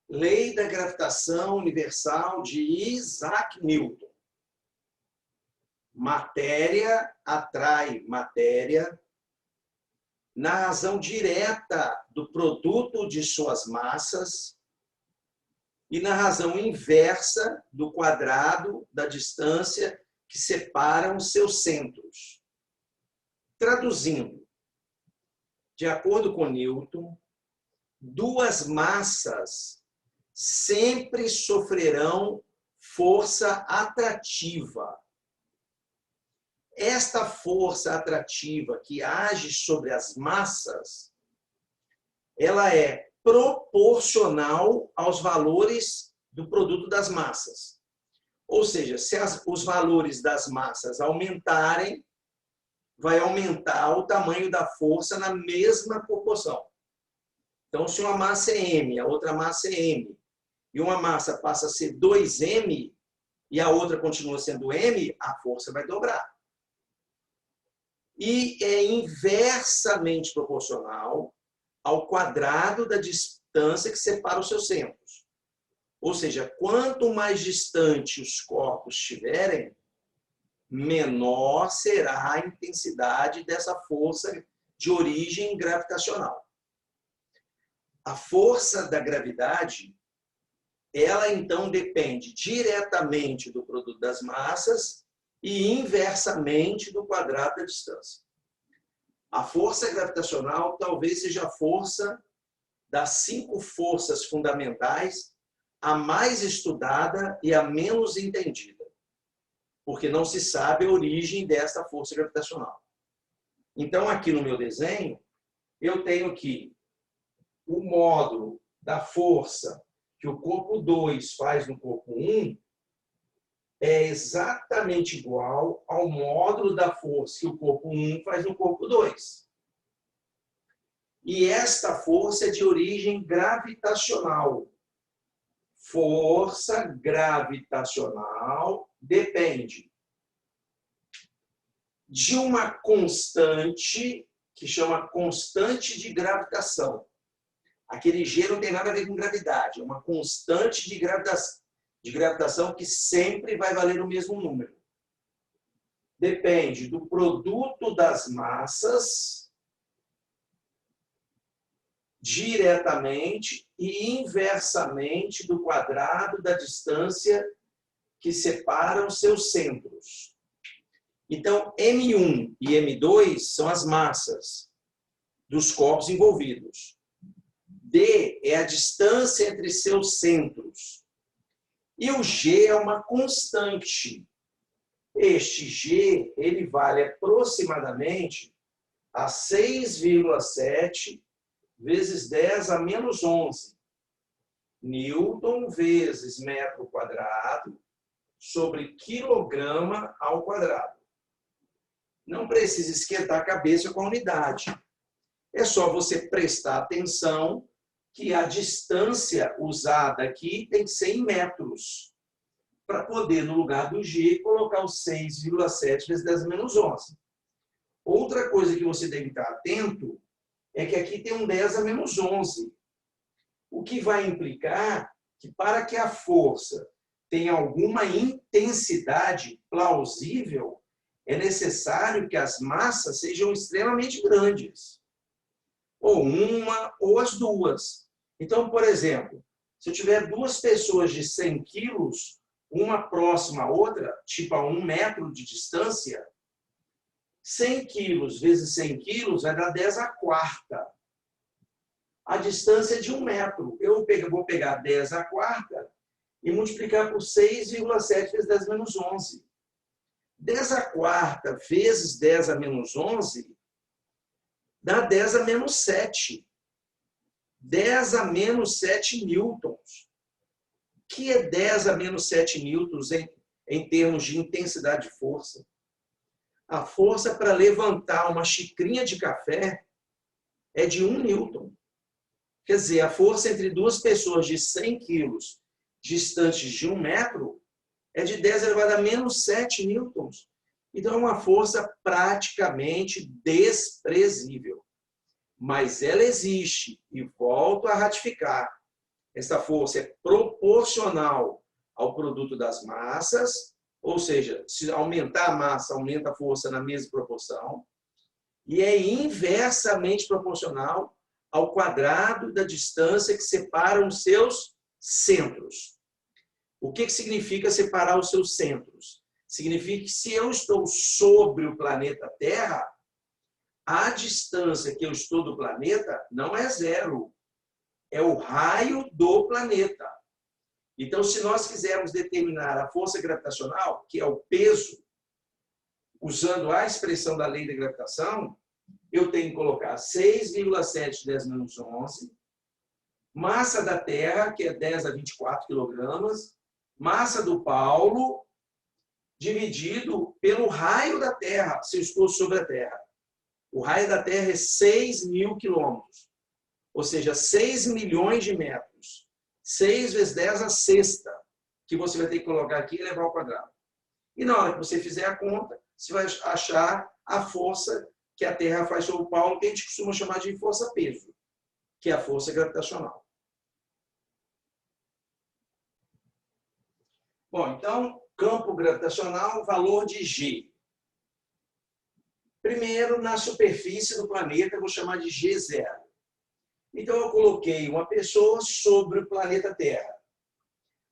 Lei da gravitação universal de Isaac Newton. Matéria atrai matéria na razão direta do produto de suas massas e na razão inversa do quadrado da distância que separam seus centros. Traduzindo, de acordo com Newton, duas massas sempre sofrerão força atrativa. Esta força atrativa que age sobre as massas, ela é proporcional aos valores do produto das massas. Ou seja, se os valores das massas aumentarem, vai aumentar o tamanho da força na mesma proporção. Então, se uma massa é M, a outra massa é M, e uma massa passa a ser 2M e a outra continua sendo M, a força vai dobrar. E é inversamente proporcional ao quadrado da distância que separa os seus centros. Ou seja, quanto mais distante os corpos estiverem, menor será a intensidade dessa força de origem gravitacional. A força da gravidade, ela então depende diretamente do produto das massas e inversamente do quadrado da distância. A força gravitacional talvez seja a força das 5 forças fundamentais, a mais estudada e a menos entendida, porque não se sabe a origem desta força gravitacional. Então, aqui no meu desenho, eu tenho aqui o módulo da força que o corpo 2 faz no corpo 1 é exatamente igual ao módulo da força que o corpo 1 faz no corpo 2. E esta força é de origem gravitacional. Força gravitacional depende de uma constante que chama constante de gravitação. Aquele G não tem nada a ver com gravidade, é uma constante de gravitação que sempre vai valer o mesmo número. Depende do produto das massas diretamente e inversamente do quadrado da distância que separa os seus centros. Então, M1 e M2 são as massas dos corpos envolvidos. D é a distância entre seus centros. E o G é uma constante. Este G, ele vale aproximadamente a 6,7 vezes 10 a menos 11. Newton vezes metro quadrado sobre quilograma ao quadrado. Não precisa esquentar a cabeça com a unidade. É só você prestar atenção que a distância usada aqui tem que ser em metros, para poder, no lugar do G, colocar o 6,7 vezes 10 a menos 11. Outra coisa que você tem que estar atento é que aqui tem um 10 a menos 11, o que vai implicar que para que a força tenha alguma intensidade plausível, é necessário que as massas sejam extremamente grandes. Ou uma, ou as duas. Então, por exemplo, se eu tiver duas pessoas de 100 quilos, uma próxima à outra, tipo a 1 metro de distância, 100 quilos vezes 100 quilos vai dar 10 à quarta. A distância é de 1 metro. Eu vou pegar 10 à quarta e multiplicar por 6,7 vezes 10 a menos 11. 10 à quarta vezes 10 a menos 11 dá 10 a menos 7. 10 a menos 7 newtons. O que é 10 a menos 7 newtons em termos de intensidade de força? A força para levantar uma xicrinha de café é de 1 newton. Quer dizer, a força entre duas pessoas de 100 quilos distantes de 1 metro é de 10 elevado a menos 7 newtons. Então, é uma força praticamente desprezível. Mas ela existe, e volto a ratificar. Essa força é proporcional ao produto das massas, ou seja, se aumentar a massa, aumenta a força na mesma proporção, e é inversamente proporcional ao quadrado da distância que separa os seus centros. O que significa separar os seus centros? Significa que se eu estou sobre o planeta Terra, a distância que eu estou do planeta não é zero, é o raio do planeta. Então, se nós quisermos determinar a força gravitacional, que é o peso, usando a expressão da lei da gravitação, eu tenho que colocar 6,7 10 menos 11, massa da Terra, que é 10 a 24 quilogramas, massa do Paulo, dividido pelo raio da Terra, se eu estou sobre a Terra. O raio da Terra é 6.000 quilômetros, ou seja, 6 milhões de metros. 6 vezes 10 a sexta, que você vai ter que colocar aqui e levar ao quadrado. E na hora que você fizer a conta, você vai achar a força que a Terra faz sobre o Paulo, que a gente costuma chamar de força-peso, que é a força gravitacional. Bom, então, campo gravitacional, valor de G. Primeiro, na superfície do planeta, eu vou chamar de G0. Então, eu coloquei uma pessoa sobre o planeta Terra.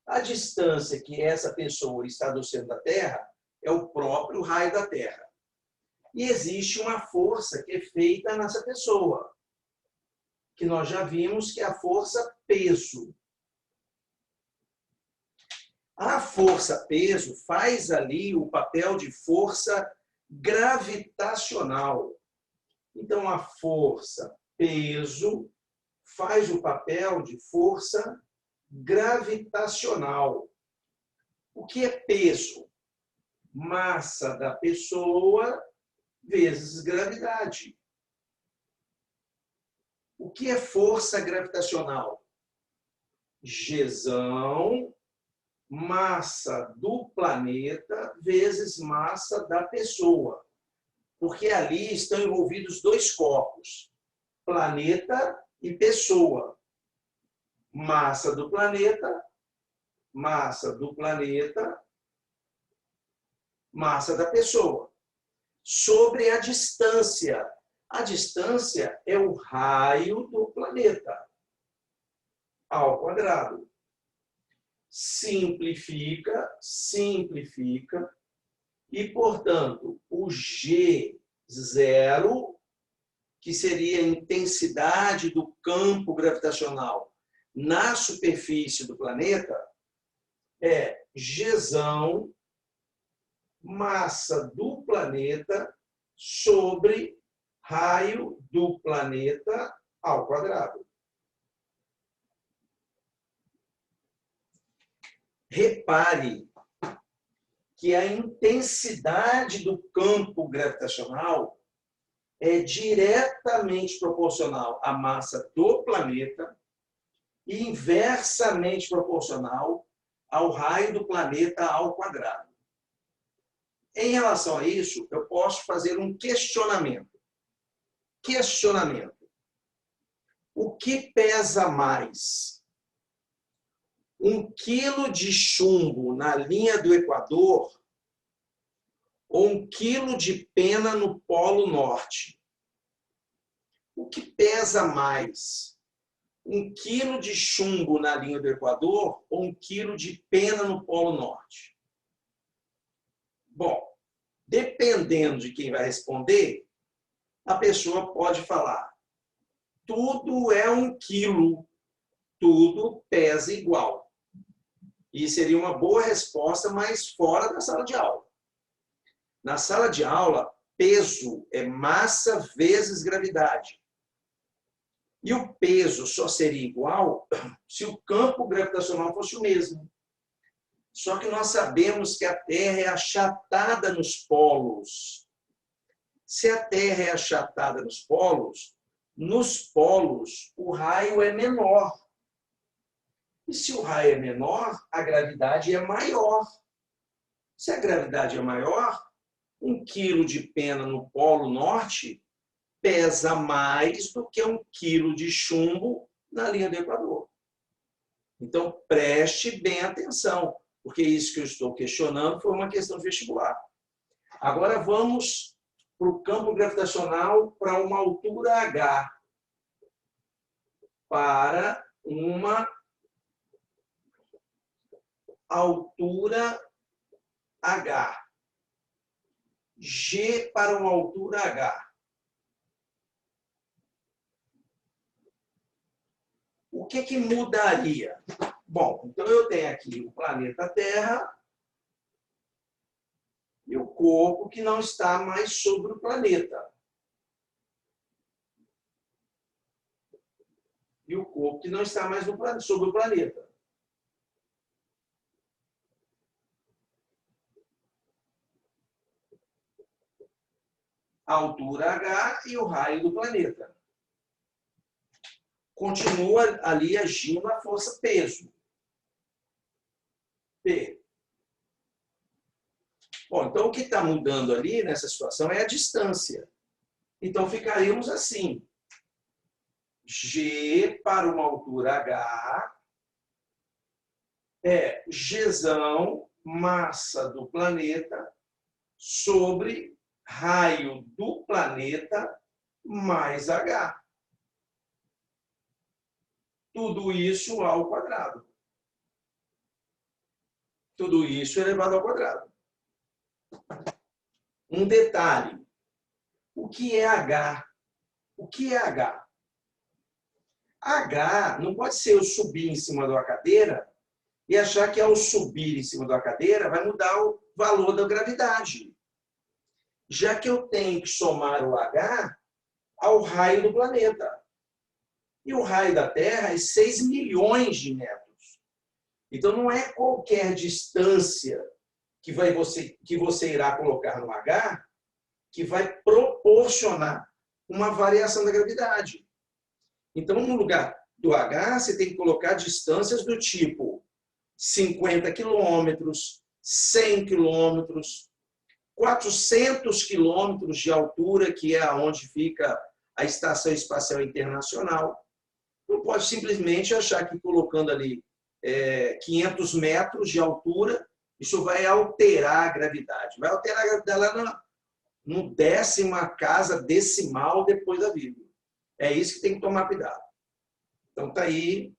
A distância que essa pessoa está do centro da Terra é o próprio raio da Terra. E existe uma força que é feita nessa pessoa, que nós já vimos que é a força peso. A força peso faz ali o papel de força gravitacional. Então, a força peso faz o papel de força gravitacional. O que é peso? Massa da pessoa vezes gravidade. O que é força gravitacional? Gzão, massa do planeta vezes massa da pessoa. Porque ali estão envolvidos dois corpos, planeta e pessoa. Massa do planeta, massa da pessoa. Sobre a distância. A distância é o raio do planeta ao quadrado. Simplifica, e, portanto, o G0, que seria a intensidade do campo gravitacional na superfície do planeta, é Gzão, massa do planeta sobre raio do planeta ao quadrado. Repare que a intensidade do campo gravitacional é diretamente proporcional à massa do planeta e inversamente proporcional ao raio do planeta ao quadrado. Em relação a isso, eu posso fazer um questionamento. O que pesa mais? 1 quilo de chumbo na linha do Equador ou 1 quilo de pena no Polo Norte? O que pesa mais? 1 quilo de chumbo na linha do Equador ou 1 quilo de pena no Polo Norte? Bom, dependendo de quem vai responder, a pessoa pode falar: tudo é 1 quilo, tudo pesa igual. E seria uma boa resposta, mas fora da sala de aula. Na sala de aula, peso é massa vezes gravidade. E o peso só seria igual se o campo gravitacional fosse o mesmo. Só que nós sabemos que a Terra é achatada nos polos. Se a Terra é achatada nos polos o raio é menor. E se o raio é menor, a gravidade é maior. Se a gravidade é maior, 1 quilo de pena no Polo Norte pesa mais do que 1 quilo de chumbo na linha do Equador. Então, preste bem atenção, porque isso que eu estou questionando foi uma questão de vestibular. Agora vamos para o campo gravitacional para uma altura H. Para uma altura H. G para uma altura H. O que mudaria? Bom, então eu tenho aqui o planeta Terra e o corpo que não está mais sobre o planeta. E o corpo que não está mais sobre o planeta. A altura H e o raio do planeta. Continua ali agindo a força peso. P. Bom, então o que está mudando ali nessa situação é a distância. Então ficaríamos assim. G para uma altura H é Gzão, massa do planeta, sobre raio do planeta mais H. Tudo isso ao quadrado. Tudo isso elevado ao quadrado. Um detalhe. O que é H? O que é H? H não pode ser eu subir em cima de uma cadeira e achar que ao subir em cima da cadeira vai mudar o valor da gravidade. Já que eu tenho que somar o H ao raio do planeta. E o raio da Terra é 6 milhões de metros. Então, não é qualquer distância que você irá colocar no H que vai proporcionar uma variação da gravidade. Então, no lugar do H, você tem que colocar distâncias do tipo 50 quilômetros, 100 quilômetros, 400 quilômetros de altura, que é onde fica a Estação Espacial Internacional. Não pode simplesmente achar que colocando ali 500 metros de altura, isso vai alterar a gravidade. Vai alterar a gravidade lá no décima casa decimal depois da vírgula. É isso que tem que tomar cuidado. Então, está aí